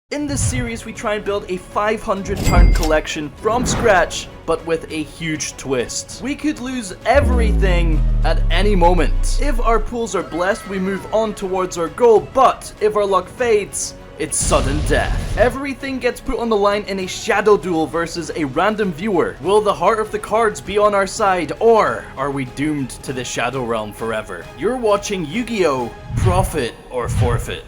In this series, we try and build a £500 collection from scratch, but with a huge twist. We could lose everything at any moment. If our pools are blessed, we move on towards our goal, but if our luck fades, it's sudden death. Everything gets put on the line in a shadow duel versus a random viewer. Will the heart of the cards be on our side, or are we doomed to the shadow realm forever? You're watching Yu-Gi-Oh! Profit or Forfeit.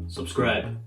Subscribe.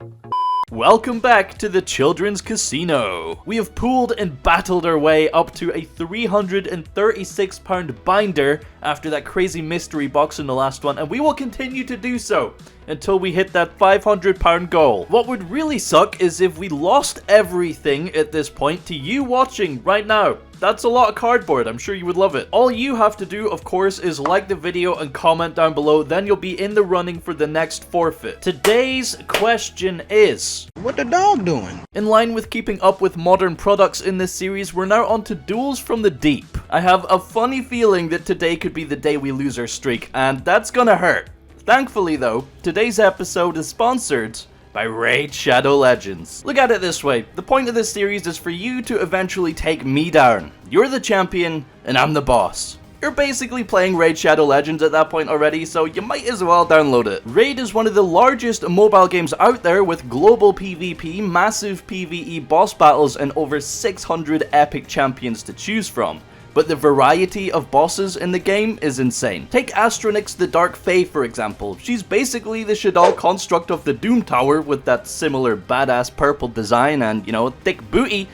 Welcome back to the Children's Casino. We have pooled and battled our way up to a £336 binder after that crazy mystery box in the last one, and we will continue to do so until we hit that £500 goal. What would really suck is if we lost everything at this point to you watching right now. That's a lot of cardboard, I'm sure you would love it. All you have to do, of course, is like the video and comment down below, then you'll be in the running for the next forfeit. Today's question is... what the dog doing? In line with keeping up with modern products in this series, we're now on to Duels from the Deep. I have a funny feeling that today could be the day we lose our streak, and that's gonna hurt. Thankfully though, today's episode is sponsored by Raid Shadow Legends. Look at it this way, the point of this series is for you to eventually take me down. You're the champion, and I'm the boss. You're basically playing Raid Shadow Legends at that point already, so you might as well download it. Raid is one of the largest mobile games out there with global PvP, massive PvE boss battles, and over 600 epic champions to choose from. But the variety of bosses in the game is insane. Take Astronix the Dark Fae for example. She's basically the Shadal construct of the Doom Tower with that similar badass purple design and, you know, thick booty.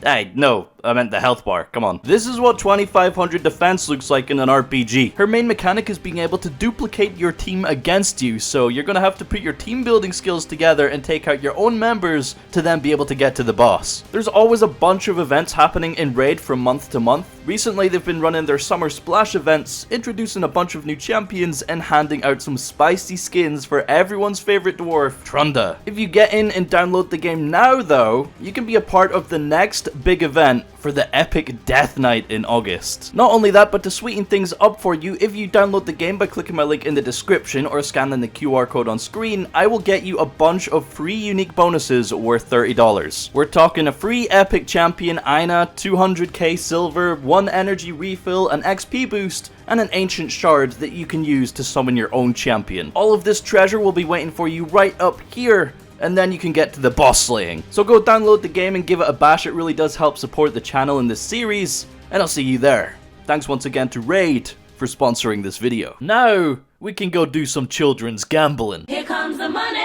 Hey, no, I meant the health bar, come on. This is what 2500 defense looks like in an RPG. Her main mechanic is being able to duplicate your team against you, so you're gonna have to put your team building skills together and take out your own members to then be able to get to the boss. There's always a bunch of events happening in Raid from month to month. Recently they've been running their summer splash events, introducing a bunch of new champions and handing out some spicy skins for everyone's favorite dwarf, Trunda. If you get in and download the game now though, you can be a part of the next big event for the epic Death Night in August. Not only that, but to sweeten things up for you, if you download the game by clicking my link in the description or scanning the QR code on screen, I will get you a bunch of free unique bonuses worth $30. We're talking a free epic champion, Aina, 200k silver, 1 energy refill, an XP boost, and an ancient shard that you can use to summon your own champion. All of this treasure will be waiting for you right up here, and then you can get to the boss slaying. So go download the game and give it a bash, it really does help support the channel in this series, and I'll see you there. Thanks once again to Raid for sponsoring this video. Now, we can go do some children's gambling. Here comes the money!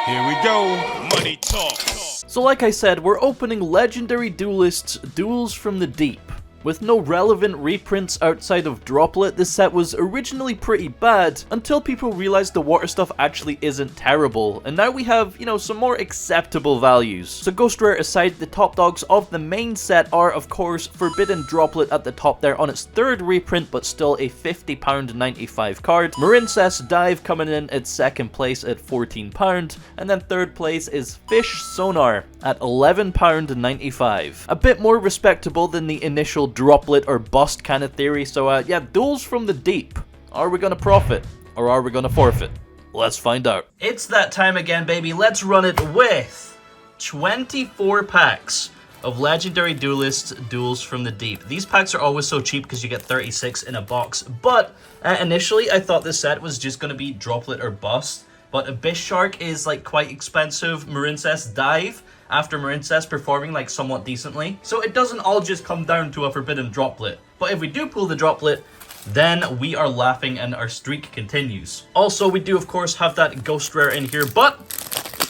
Here we go, money talk. So like I said, we're opening Legendary Duelists Duels from the Deep. With no relevant reprints outside of Droplet, this set was originally pretty bad until people realized the water stuff actually isn't terrible, and now we have, you know, some more acceptable values. So Ghost Rare aside, the top dogs of the main set are of course Forbidden Droplet at the top there on its 3rd reprint, but still a £50.95 card. Marincess Dive coming in at 2nd place at £14, and then 3rd place is Fish Sonar at £11.95. A bit more respectable than the initial droplet or bust kind of theory, so yeah, Duels from the Deep. Are we gonna profit, or are we gonna forfeit? Let's find out. It's that time again, baby. Let's run it with 24 packs of Legendary Duelists Duels from the Deep. These packs are always so cheap because you get 36 in a box, but initially I thought this set was just gonna be droplet or bust, but Abyss Shark is like quite expensive. Marincess Dive, after Marincess performing like somewhat decently. So it doesn't all just come down to a Forbidden Droplet. But if we do pull the Droplet, then we are laughing and our streak continues. Also, we do of course have that Ghost Rare in here, but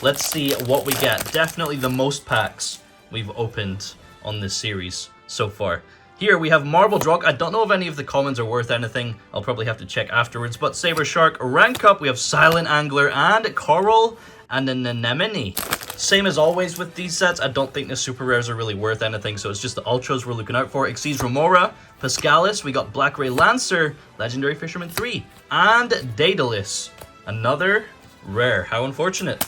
let's see what we get. Definitely the most packs we've opened on this series so far. Here we have Marble Drog. I don't know if any of the commons are worth anything. I'll probably have to check afterwards. But Saber Shark, Rank Up, we have Silent Angler, and Coral, and an Anemone. Same as always with these sets, I don't think the super rares are really worth anything, so it's just the ultras we're looking out for. Xyz Remora, Pascalis, we got Black Ray Lancer, Legendary Fisherman 3, and Daedalus. Another rare. How unfortunate.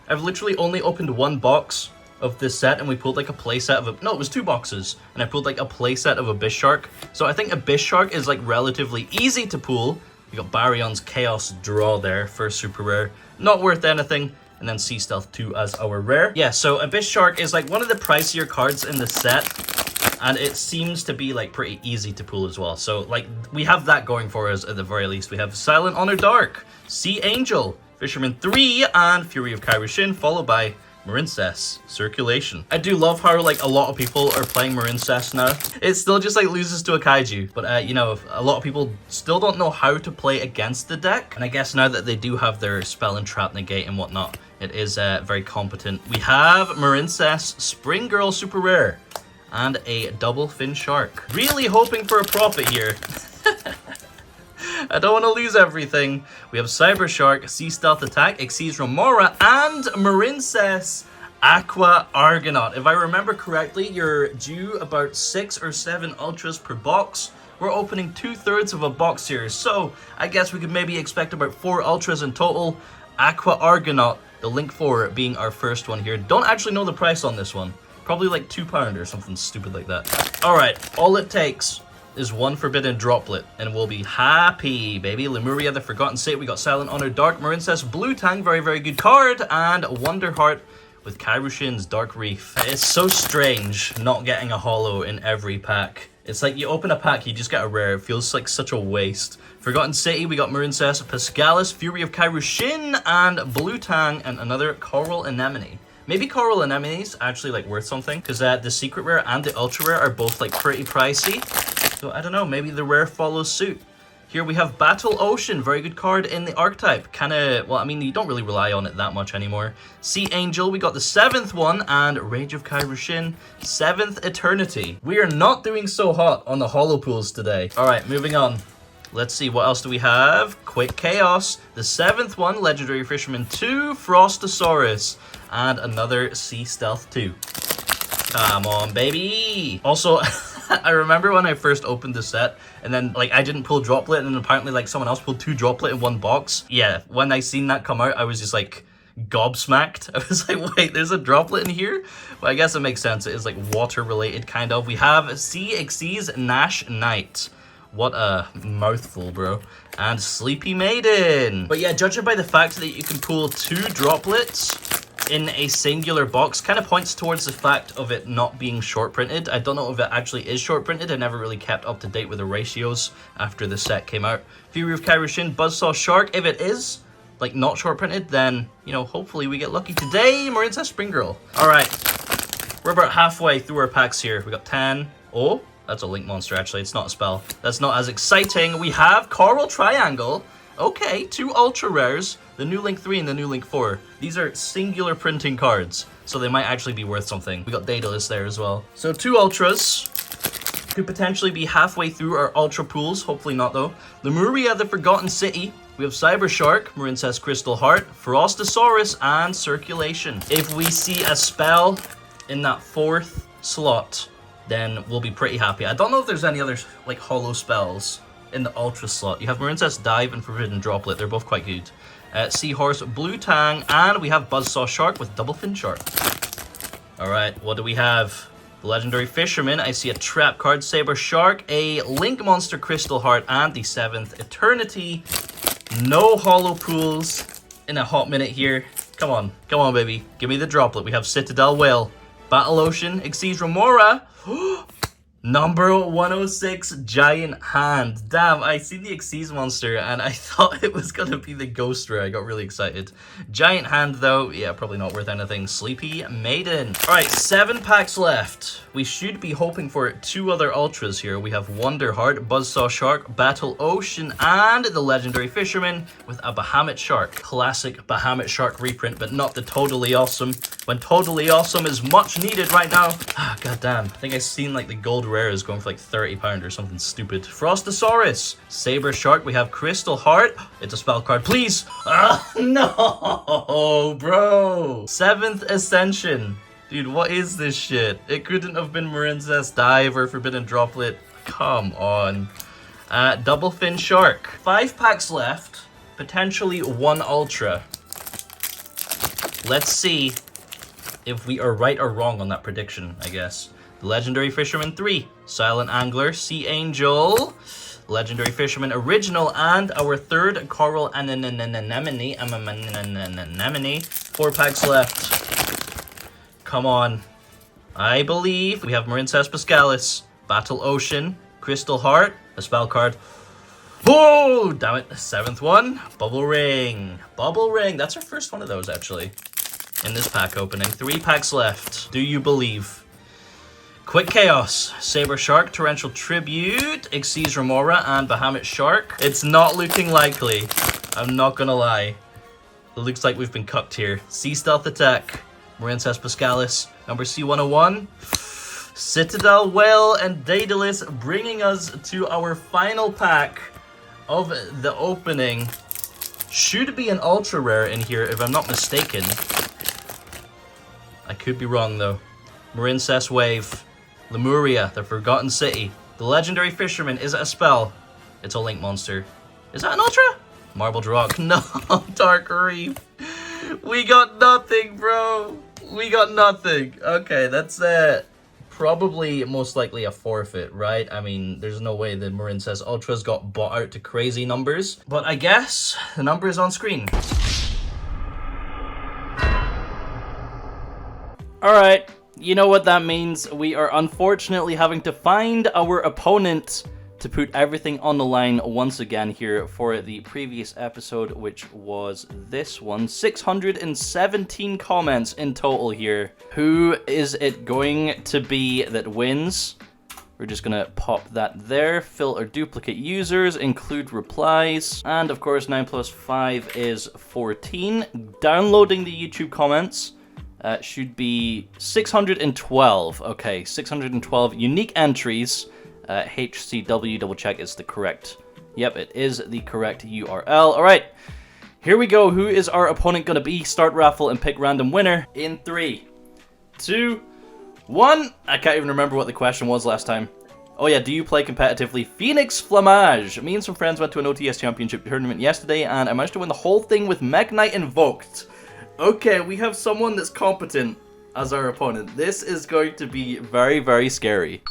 I've literally only opened one box of this set, and we pulled like a playset of a... No, it was 2 boxes, and I pulled like a playset of Abyss Shark. So I think Abyss Shark is like relatively easy to pull. We got Baryon's Chaos Draw there for super rare. Not worth anything. And then Sea Stealth 2 as our rare. Yeah, so Abyss Shark is like one of the pricier cards in the set. And it seems to be like pretty easy to pull as well. So like we have that going for us at the very least. We have Silent Honor Dark, Sea Angel, Fisherman 3, and Fury of Kairyu-Shin, followed by Marincess Circulation. I do love how like a lot of people are playing Marincess now. It still just like loses to a kaiju, but you know, a lot of people still don't know how to play against the deck. And I guess now that they do have their Spell and Trap Negate and whatnot, it is very competent. We have Marincess Spring Girl Super Rare and a Double Fin Shark. Really hoping for a profit here. I don't want to lose everything. We have Cyber Shark, Sea Stealth Attack, Exceeds Remora, and Marincess Aqua Argonaut. If I remember correctly, you're due about 6 or 7 ultras per box. We're opening 2/3 of a box here, so I guess we could maybe expect about 4 ultras in total. Aqua Argonaut, the Link 4 being our first one here. Don't actually know the price on this one. Probably like £2 or something stupid like that. Alright, all it takes is 1 Forbidden Droplet, and we'll be happy, baby. Lemuria, the Forgotten State. We got Silent Honor Dark, Marincess Blue Tang, very, very good card, and Wonder Heart with Kairyu-Shin's Dark Reef. It's so strange not getting a holo in every pack. It's like you open a pack, you just get a rare. It feels like such a waste. Forgotten City, we got Marincess Pascalis, Fury of Kairyu-Shin, and Blue Tang, and another Coral Anemone. Maybe Coral Anemone's actually like worth something, because the Secret Rare and the Ultra Rare are both like pretty pricey. So I don't know, maybe the rare follows suit. Here we have Battle Ocean, very good card in the archetype. Kinda, well, I mean, you don't really rely on it that much anymore. Sea Angel, we got the 7th one, and Rage of Kairyu-Shin, 7th Eternity. We are not doing so hot on the holo pools today. All right, moving on. Let's see, what else do we have? Quick Chaos, the 7th one, Legendary Fisherman 2, Frostosaurus, and another Sea Stealth 2. Come on, baby. Also, I remember when I first opened the set, and then like I didn't pull Droplet, and then apparently like someone else pulled 2 Droplet in 1 box. Yeah, when I seen that come out, I was just like gobsmacked. I was like, wait, there's a Droplet in here? Well, I guess it makes sense. It is like water related kind of. We have Sea Exceeds Nash Knight. What a mouthful, bro. And Sleepy Maiden. But yeah, judging by the fact that you can pull 2 droplets in a singular box, kind of points towards the fact of it not being short printed. I don't know if it actually is short printed. I never really kept up to date with the ratios after the set came out. Fury of Kairyu-Shin, Buzzsaw Shark. If it is like not short printed, then you know, hopefully we get lucky today. Marincess Spring Girl. All right, we're about halfway through our packs here. We got 10. Oh, that's a Link monster actually. It's not a spell. That's not as exciting. We have Coral Triangle. Okay, 2 ultra rares, the new Link 3 and the new Link 4. These are singular printing cards, so they might actually be worth something. We got Daedalus there as well. So 2 ultras. Could potentially be halfway through our ultra pools. Hopefully not though. Lemuria, the Forgotten City. We have Cyber Shark, Marincess Crystal Heart, Frostosaurus, and Circulation. If we see a spell in that 4th slot, then we'll be pretty happy. I don't know if there's any other like holo spells in the ultra slot. You have Marincess Dive and Forbidden Droplet. They're both quite good. Seahorse, Blue Tang, and we have Buzzsaw Shark with Double Fin Shark. Alright, what do we have? The Legendary Fisherman. I see a Trap card, Saber Shark, a Link Monster Crystal Heart, and the 7th Eternity. No holo pools in a hot minute here. Come on, baby. Give me the Droplet. We have Citadel Whale, Battle Ocean, Exceeds Remora. Number 106, Giant Hand. Damn, I seen the Xyz monster and I thought it was gonna be the Ghost Rare. I got really excited. Giant Hand though, yeah, probably not worth anything. Sleepy Maiden. Alright, 7 packs left. We should be hoping for 2 other ultras here. We have Wonder Heart, Buzzsaw Shark, Battle Ocean, and the Legendary Fisherman with a Bahamut Shark. Classic Bahamut Shark reprint, but not the Totally Awesome. When Totally Awesome is much needed right now. Ah, goddamn. I think I seen like the gold rare is going for like £30 or something stupid. Frostosaurus, Saber Shark. We have Crystal Heart. It's a spell card, please. Ah, no, bro. 7th Ascension. Dude, what is this shit? It couldn't have been Marincess Dive or Forbidden Droplet. Come on. Double Fin Shark. 5 packs left. Potentially 1 ultra. Let's see if we are right or wrong on that prediction, I guess. The Legendary Fisherman 3, Silent Angler, Sea Angel, Legendary Fisherman Original, and our third Coral Anemone. 4 packs left. Come on. I believe we have Marincess Pascalis, Battle Ocean, Crystal Heart, a spell card. Oh, damn it. 7th one, Bubble Ring. Bubble Ring. That's our first one of those, actually, in this pack opening. 3 packs left. Do you believe? Quick Chaos, Saber Shark, Torrential Tribute, Xyz Remora, and Bahamut Shark. It's not looking likely. I'm not gonna lie. It looks like we've been cucked here. Sea Stealth Attack, Marincess Pascalis, number C101, Citadel Whale, and Daedalus, bringing us to our final pack of the opening. Should be an ultra rare in here, if I'm not mistaken. I could be wrong, though. Marincess Wave, Lemuria, the Forgotten City, the Legendary Fisherman. Is it a spell? It's a Link monster. Is that an ultra? Marbled Rock. No, Dark Reef. We got nothing, bro. We got nothing. Okay, that's probably most likely a forfeit, right? I mean, there's no way the Marincess Ultras got bought out to crazy numbers. But I guess the number is on screen. Alright, you know what that means. We are unfortunately having to find our opponent to put everything on the line once again here for the previous episode, which was this one. 617 comments in total here. Who is it going to be that wins? We're just gonna pop that there. Filter duplicate users, include replies, and of course 9 plus 5 is 14. Downloading the YouTube comments. Should be 612. Okay, 612 unique entries. HCW, double check it's the correct. Yep, it is the correct URL. All right, here we go. Who is our opponent gonna be? Start raffle and pick random winner in 3, 2, 1. I can't even remember what the question was last time. Oh yeah, do you play competitively? Phoenix Flamage. Me and some friends went to an OTS championship tournament yesterday, and I managed to win the whole thing with Mech Knight invoked. Okay, we have someone that's competent as our opponent. This is going to be very, very scary.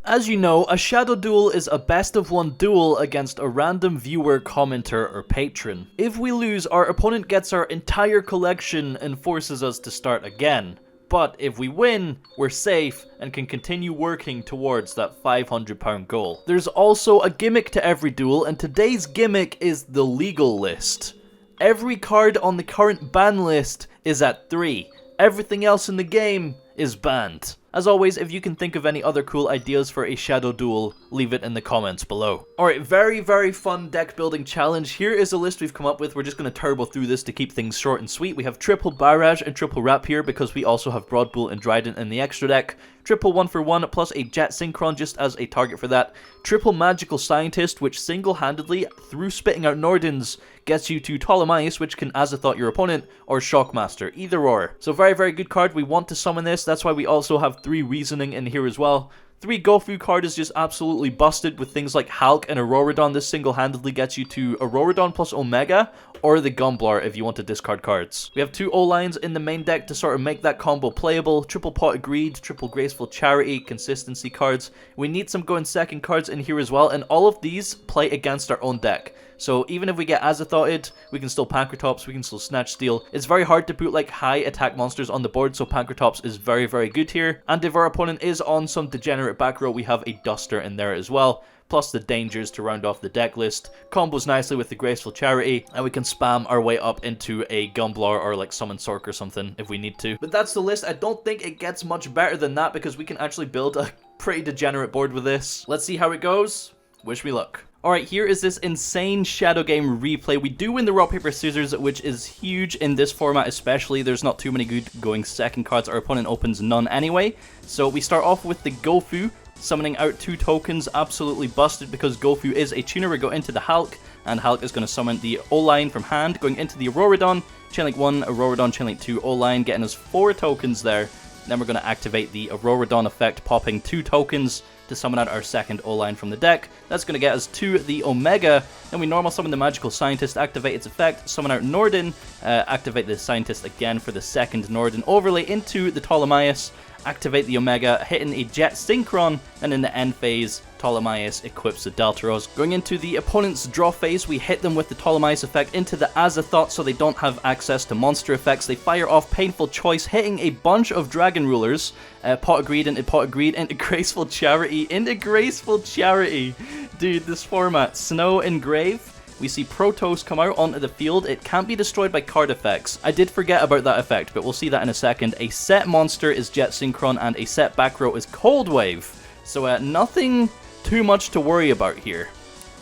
As you know, a Shadow Duel is a best of one duel against a random viewer, commenter, or patron. If we lose, our opponent gets our entire collection and forces us to start again. But if we win, we're safe and can continue working towards that £500 goal. There's also a gimmick to every duel, and today's gimmick is the legal list. Every card on the current ban list is at 3. Everything else in the game is banned. As always, if you can think of any other cool ideas for a Shadow Duel, leave it in the comments below. Alright, very, very fun deck building challenge. Here is a list we've come up with. We're just going to turbo through this to keep things short and sweet. We have triple Barrage and triple Wrap here because we also have Broad Bull and Dryden in the extra deck. Triple 1-for-1 plus a Jet Synchron just as a target for that. Triple Magical Scientist, which single-handedly, through spitting out Nordens, gets you to Ptolemaeus, which can Azathoth your opponent, or Shockmaster, either or. So very, very good card. We want to summon this. That's why we also have 3 Reasoning in here as well. 3 Gofu card is just absolutely busted with things like Hulk and Auroradon. This single-handedly gets you to Auroradon plus Omega, or the Gumblar if you want to discard cards. We have 2 O-lines in the main deck to sort of make that combo playable. Triple Pot of Greed, Triple Graceful Charity, consistency cards. We need some going second cards in here as well, and all of these play against our own deck. So even if we get Azathotted, we can still Pancratops, we can still Snatch Steal. It's very hard to put like high attack monsters on the board, so Pancratops is very, very good here. And if our opponent is on some degenerate back row, we have a Duster in there as well. Plus the Dangers to round off the deck list. Combos nicely with the Graceful Charity, and we can spam our way up into a Gumblar or like Summon Sork or something if we need to. But that's the list. I don't think it gets much better than that because we can actually build a pretty degenerate board with this. Let's see how it goes. Wish me luck. Alright, here is this insane Shadow Game replay. We do win the Rock, Paper, Scissors, which is huge in this format especially. There's not too many good going second cards. Our opponent opens none anyway. So we start off with the Gofu, summoning out 2 tokens. Absolutely busted because Gofu is a tuner. We go into the Hulk, and Hulk is going to summon the O-line from hand, going into the Auroradon, Chainlink 1, Auroradon, Chainlink 2, O-line, getting us 4 tokens there. Then we're going to activate the Auroradon effect, popping 2 tokens, to summon out our second O-line from the deck. That's going to get us to the Omega. Then we normal summon the Magical Scientist, activate its effect, summon out Norden, activate the Scientist again for the second Norden overlay into the Ptolemaeus, activate the Omega, hitting a Jet Synchron, and in the end phase, Ptolemaeus equips the Deltaros. Going into the opponent's draw phase, we hit them with the Ptolemaeus effect into the Azathoth so they don't have access to monster effects. They fire off Painful Choice, hitting a bunch of Dragon Rulers. Pot of Greed, into Graceful Charity, Dude, this format, Snow Engrave. We see Protoss come out onto the field. It can't be destroyed by card effects. I did forget about that effect, but we'll see that in a second. A set monster is Jet Synchron, and a set back row is Cold Wave. So nothing too much to worry about here.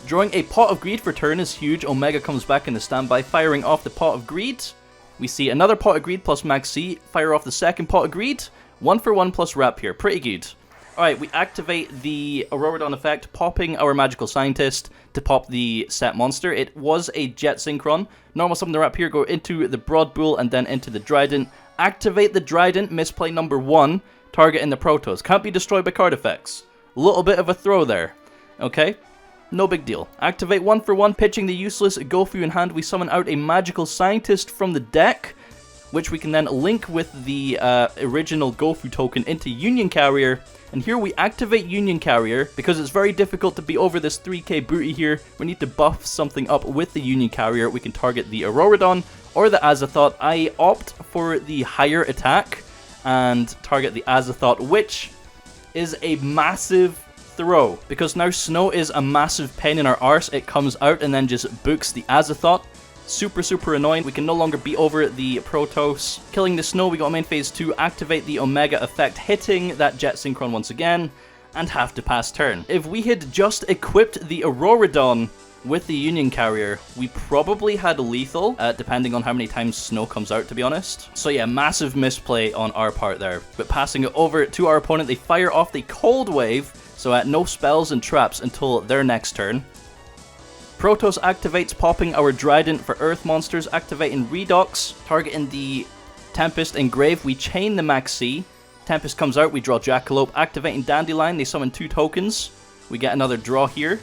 Drawing a Pot of Greed for turn is huge. Omega comes back in the standby, firing off the Pot of Greed. We see another Pot of Greed plus Max C, fire off the second Pot of Greed. 1-for-1 plus Rapier, pretty good. Alright, we activate the Auroradon effect, popping our Magical Scientist to pop the set monster. It was a Jet Synchron. Normal summon the Rapier, go into the Broad Bull and then into the Drident. Activate the Drident, misplay number 1, targeting the Protoss. Can't be destroyed by card effects. A little bit of a throw there. Okay, no big deal. Activate 1-for-1, pitching the useless Gofu in hand. We summon out a Magical Scientist from the deck, which we can then link with the original Gofu token into Union Carrier. And here we activate Union Carrier, because it's very difficult to be over this 3k booty here. We need to buff something up with the Union Carrier. We can target the Auroradon or the Azathoth. I opt for the higher attack and target the Azathoth, which is a massive throw, because now Snow is a massive pain in our arse. It comes out and then just books the Azathoth. Super annoying. We can no longer beat over the Protoss. Killing the Snow, we got main phase 2, activate the Omega effect, hitting that Jet Synchron once again, and have to pass turn. If we had just equipped the Auroradon with the Union Carrier, we probably had lethal, depending on how many times Snow comes out, to be honest. So yeah, massive misplay on our part there. But passing it over to our opponent, they fire off the Cold Wave, so no spells and traps until their next turn. Protoss activates, popping our Drident for Earth monsters, activating Redox, targeting the Tempest Engrave. We chain the Max C. Tempest comes out, we draw Jackalope, activating Dandelion. They summon 2 tokens. We get another draw here.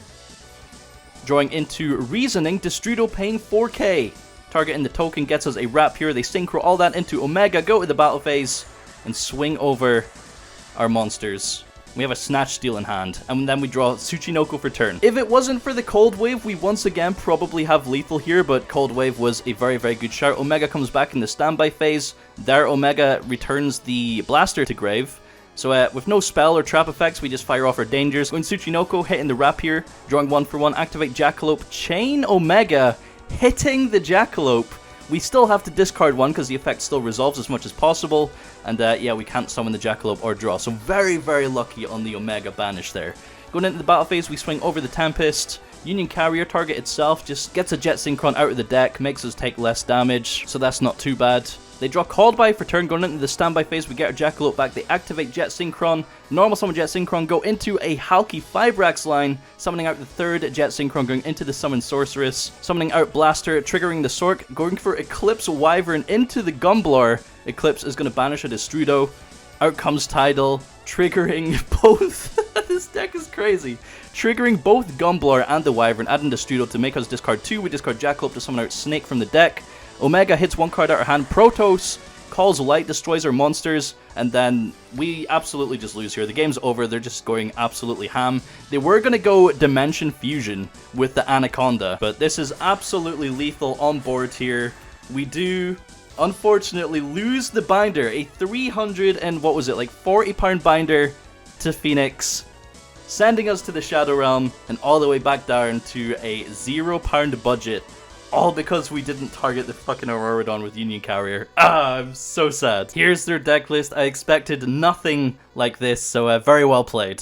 Drawing into Reasoning, Destrudo paying 4k. Targeting the token gets us a Rapier. They synchro all that into Omega, go to the battle phase, and swing over our monsters. We have a Snatch Steal in hand, and then we draw Tsuchinoko for turn. If it wasn't for the Cold Wave, we once again probably have lethal here, but Cold Wave was a very good shout. Omega comes back in the standby phase. There, Omega returns the Blaster to grave. So with no spell or trap effects, we just fire off our dangers. Going Tsuchinoko, hitting the Rapier, drawing 1-for-1, activate Jackalope, chain Omega, hitting the Jackalope. We still have to discard 1 because the effect still resolves as much as possible. And yeah, we can't summon the Jackalope or draw. So very lucky on the Omega banish there. Going into the battle phase, we swing over the Tempest. Union Carrier target itself just gets a Jet Synchron out of the deck, makes us take less damage. So that's not too bad. They draw Called By for turn. Going into the standby phase, we get our Jackalope back. They activate Jet Synchron. Normal summon Jet Synchron, go into a Halki Fibrax line, summoning out the third Jet Synchron, going into the Summon Sorceress, summoning out Blaster, triggering the Sork, going for Eclipse Wyvern into the Gunblor. Eclipse is going to banish a Destrudo. Out comes Tidal, triggering both. This deck is crazy. Triggering both Gunblor and the Wyvern, adding Destrudo to make us discard 2. We discard Jackalope to summon out Snake from the deck. Omega hits 1 card out our hand. Protoss calls Light, destroys our monsters, and then we absolutely just lose here. The game's over. They're just going absolutely ham. They were going to go Dimension Fusion with the Anaconda, but this is absolutely lethal on board here. We do, unfortunately, lose the binder. A 300 and what was it, like 40-pound binder to Phoenix, sending us to the Shadow Realm and all the way back down to a £0 budget. All because we didn't target the fucking Auroradon with Union Carrier. I'm so sad. Here's their deck list. I expected nothing like this, so very well played.